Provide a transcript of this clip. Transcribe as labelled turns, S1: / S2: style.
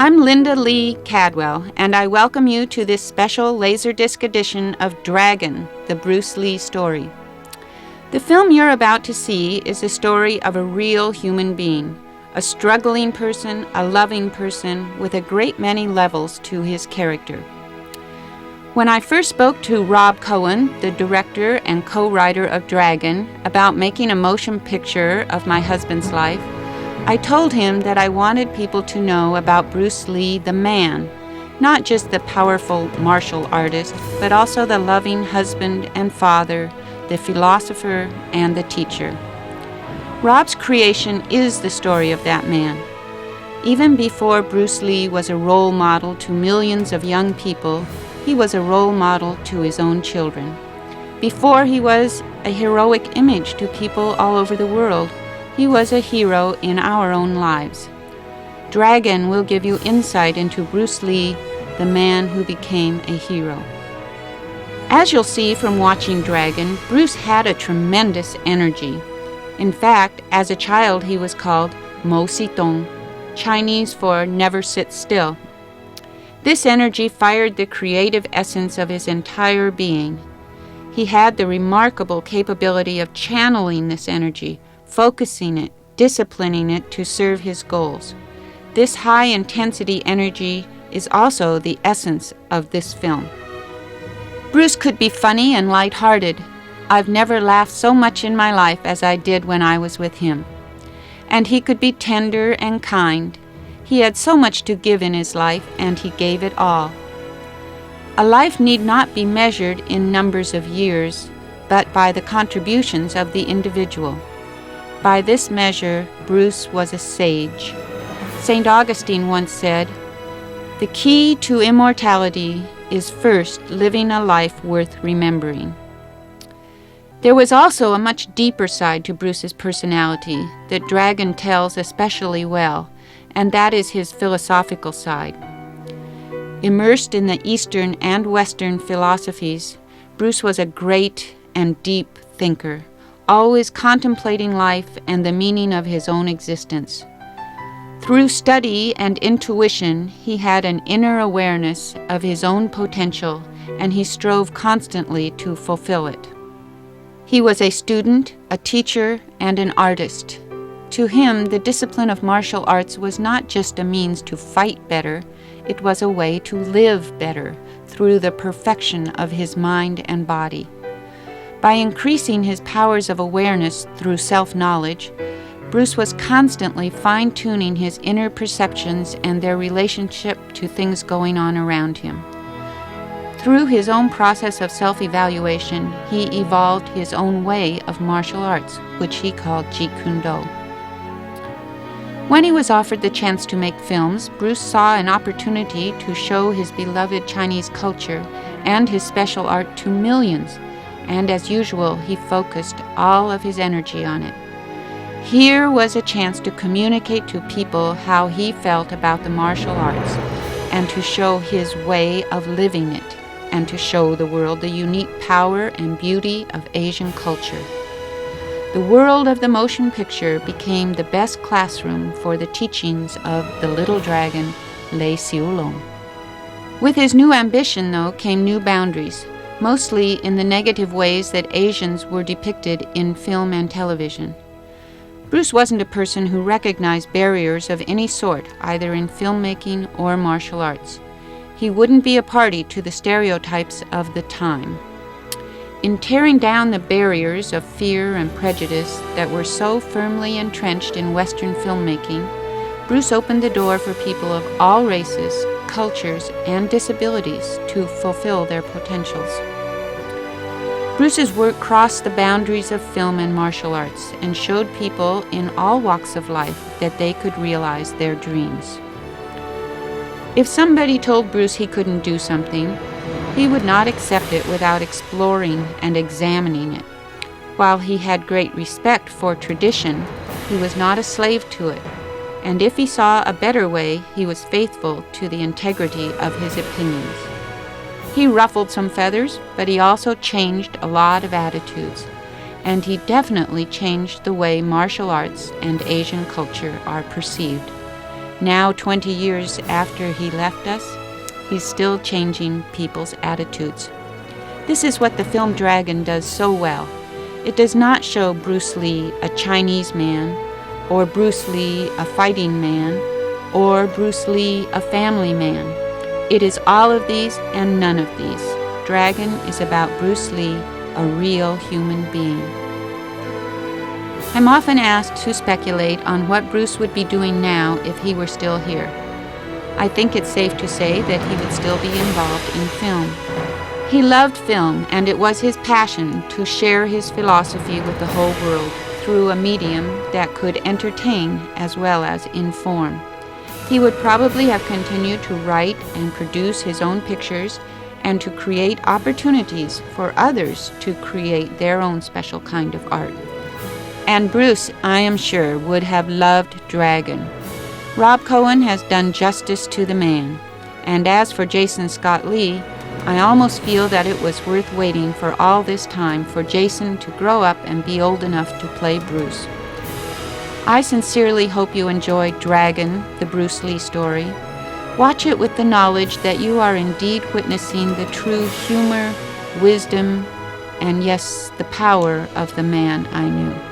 S1: I'm Linda Lee Cadwell, and I welcome you to this special Laserdisc edition of Dragon, the Bruce Lee story. The film you're about to see is the story of a real human being, a struggling person, a loving person, with a great many levels to his character. When I first spoke to Rob Cohen, the director and co-writer of Dragon, about making a motion picture of my husband's life, I told him that I wanted people to know about Bruce Lee the man, not just the powerful martial artist, but also the loving husband and father, the philosopher and the teacher. Rob's creation is the story of that man. Even before Bruce Lee was a role model to millions of young people, he was a role model to his own children. Before he was a heroic image to people all over the world, he was a hero in our own lives. Dragon will give you insight into Bruce Lee, the man who became a hero. As you'll see from watching Dragon, Bruce had a tremendous energy. In fact, as a child he was called Mo Si Tong, Chinese for never sit still. This energy fired the creative essence of his entire being. He had the remarkable capability of channeling this energy, focusing it, disciplining it to serve his goals. This high-intensity energy is also the essence of this film. Bruce could be funny and lighthearted. I've never laughed so much in my life as I did when I was with him. And he could be tender and kind. He had so much to give in his life, and he gave it all. A life need not be measured in numbers of years, but by the contributions of the individual. By this measure, Bruce was a sage. St. Augustine once said, "The key to immortality is first living a life worth remembering." There was also a much deeper side to Bruce's personality that Dragon tells especially well, and that is his philosophical side. Immersed in the Eastern and Western philosophies, Bruce was a great and deep thinker, always contemplating life and the meaning of his own existence. Through study and intuition, he had an inner awareness of his own potential, and he strove constantly to fulfill it. He was a student, a teacher, and an artist. To him, the discipline of martial arts was not just a means to fight better, it was a way to live better through the perfection of his mind and body. By increasing his powers of awareness through self-knowledge, Bruce was constantly fine-tuning his inner perceptions and their relationship to things going on around him. Through his own process of self-evaluation, he evolved his own way of martial arts, which he called Jeet Kune Do. When he was offered the chance to make films, Bruce saw an opportunity to show his beloved Chinese culture and his special art to millions, and as usual, he focused all of his energy on it. Here was a chance to communicate to people how he felt about the martial arts, and to show his way of living it, and to show the world the unique power and beauty of Asian culture. The world of the motion picture became the best classroom for the teachings of the little dragon, Lei Xiulong. With his new ambition, though, came new boundaries, mostly in the negative ways that Asians were depicted in film and television. Bruce wasn't a person who recognized barriers of any sort, either in filmmaking or martial arts. He wouldn't be a party to the stereotypes of the time. In tearing down the barriers of fear and prejudice that were so firmly entrenched in Western filmmaking, Bruce opened the door for people of all races, cultures, and disabilities to fulfill their potentials. Bruce's work crossed the boundaries of film and martial arts and showed people in all walks of life that they could realize their dreams. If somebody told Bruce he couldn't do something, he would not accept it without exploring and examining it. While he had great respect for tradition, he was not a slave to it, and if he saw a better way, he was faithful to the integrity of his opinions. He ruffled some feathers, but he also changed a lot of attitudes, and he definitely changed the way martial arts and Asian culture are perceived. Now, 20 years after he left us, he's still changing people's attitudes. This is what the film Dragon does so well. It does not show Bruce Lee a Chinese man, or Bruce Lee a fighting man, or Bruce Lee a family man. It is all of these and none of these. Dragon is about Bruce Lee, a real human being. I'm often asked to speculate on what Bruce would be doing now if he were still here. I think it's safe to say that he would still be involved in film. He loved film, and it was his passion to share his philosophy with the whole world through a medium that could entertain as well as inform. He would probably have continued to write and produce his own pictures and to create opportunities for others to create their own special kind of art. And Bruce, I am sure, would have loved Dragon. Rob Cohen has done justice to the man. And as for Jason Scott Lee, I almost feel that it was worth waiting for all this time for Jason to grow up and be old enough to play Bruce. I sincerely hope you enjoyed Dragon, the Bruce Lee story. Watch it with the knowledge that you are indeed witnessing the true humor, wisdom, and yes, the power of the man I knew.